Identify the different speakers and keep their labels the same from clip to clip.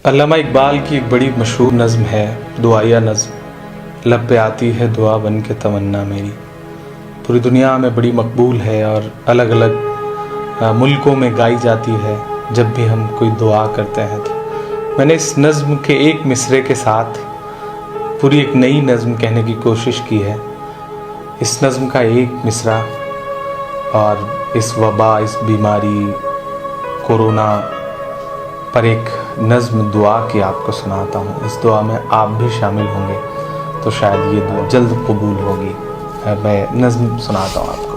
Speaker 1: علامہ اقبال کی ایک بڑی مشہور نظم ہے، دعائیہ نظم، لب پہ آتی ہے دعا بن کے تمنا میری، پوری دنیا میں بڑی مقبول ہے اور الگ الگ ملکوں میں گائی جاتی ہے جب بھی ہم کوئی دعا کرتے ہیں۔ تو میں نے اس نظم کے ایک مصرعے کے ساتھ پوری ایک نئی نظم کہنے کی کوشش کی ہے۔ اس نظم کا ایک مصرعہ اور اس وبا، اس بیماری کورونا پر ایک نظم دعا کی آپ کو سناتا ہوں۔ اس دعا میں آپ بھی شامل ہوں گے تو شاید یہ دعا جلد قبول ہوگی۔ میں نظم سناتا ہوں آپ کو۔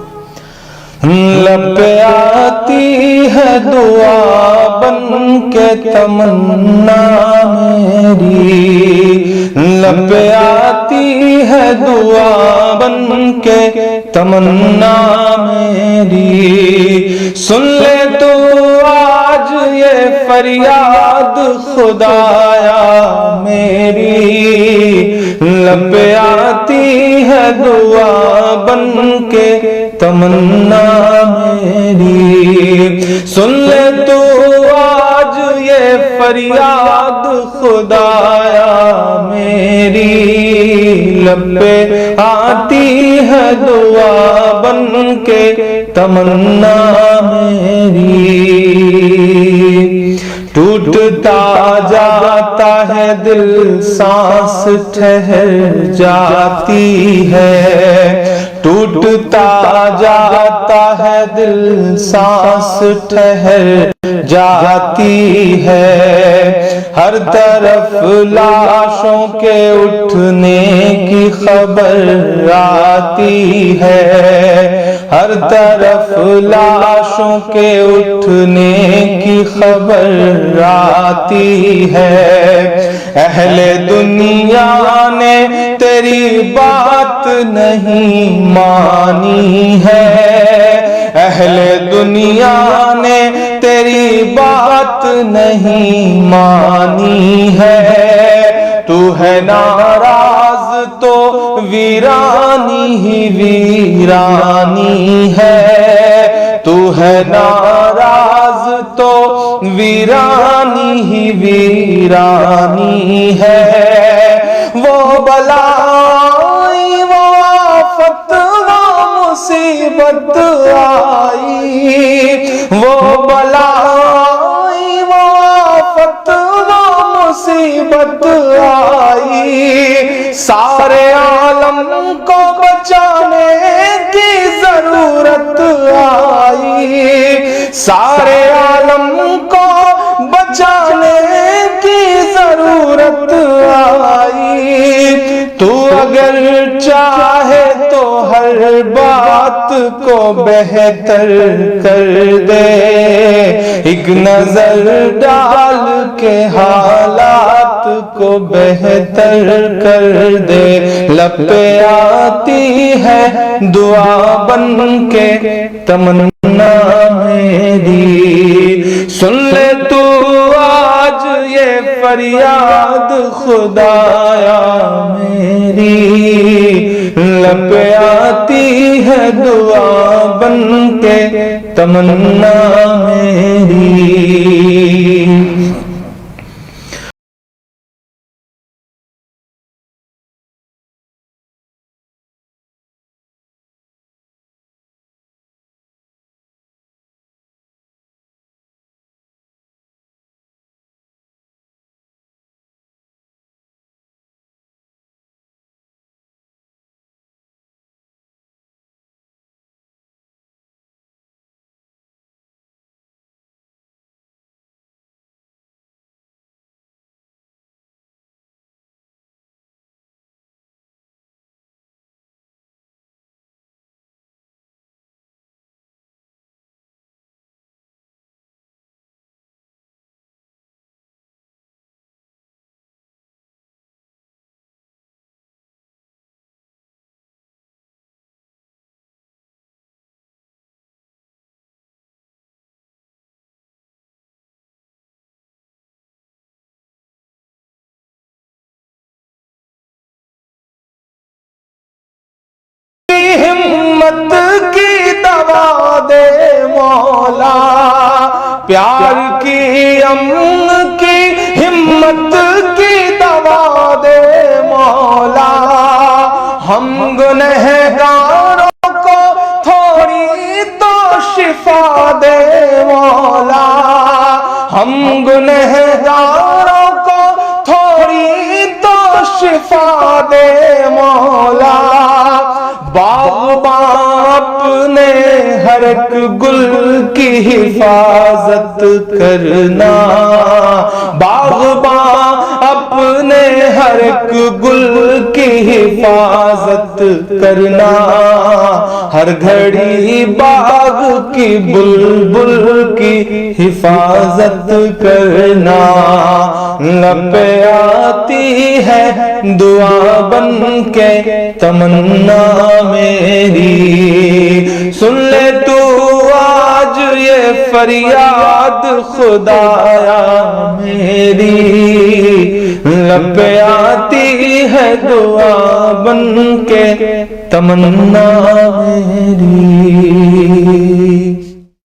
Speaker 1: لب پہ آتی ہے دعا بن کے تمنا میری، لب پہ آتی ہے دعا بن کے تمنا میری، سن لے تو آج یہ فریاد خدایا میری، لب پہ آتی ہے دعا بن کے تمنا میری، سن لے تو آج یہ فریاد خدایا میری، لب پہ آتی ہے دعا بن کے تمنا میری، ٹوٹتا جاتا ہے دل سانس ٹھہر جاتی ہے، ٹوٹتا جاتا ہے دل سانس ٹھہر جاتی ہے، ہر طرف لاشوں کے اٹھنے کی خبر آتی ہے، ہر طرف لاشوں کے اٹھنے کی خبر آتی ہے، اہل دنیا نے تیری بات نہیں مانی ہے، اہل دنیا نے تیری بات نہیں مانی ہے، تو ہے ناراض تو ویرانی ہی ویرانی ہے، تو ہے ناراض تو ویرانی ہی ویرانی ہے، وہ بلائی وہ آفت وہ مصیبت آئی، وہ بلائی وہ آفت وہ مصیبت آئی، سارے عالم کو بچانے کی ضرورت آئی، سارے عالم کو بچانے کی ضرورت آئی، تو اگر چاہے تو ہر بات کو بہتر کر دے، ایک نظر ڈال کے حالات کو بہتر کر دے، لب پہ آتی ہے دعا بن کے تمنا میری، سن لے تو آج یہ فریاد خدایا میری، لب پہ آتی ہے دعا بن کے تمنا میری۔ ہمت کی دوا دے مولا، پیار کی امن کی ہمت ہم گنہگاروں کو تھوڑی تو شفا دے مولا، باغباں اپنے ہر ایک گل کی حفاظت کرنا، باغباں اپنے ہر ایک گل کی حفاظت کرنا، ہر گھڑی باغ کی بلبل کی حفاظت کرنا، لب پہ آتی ہے دعا بن کے تمنا میری، سن لے تو آج یہ فریاد خدایا میری، لب پہ آتی ہے دعا بن کے تمنا میری۔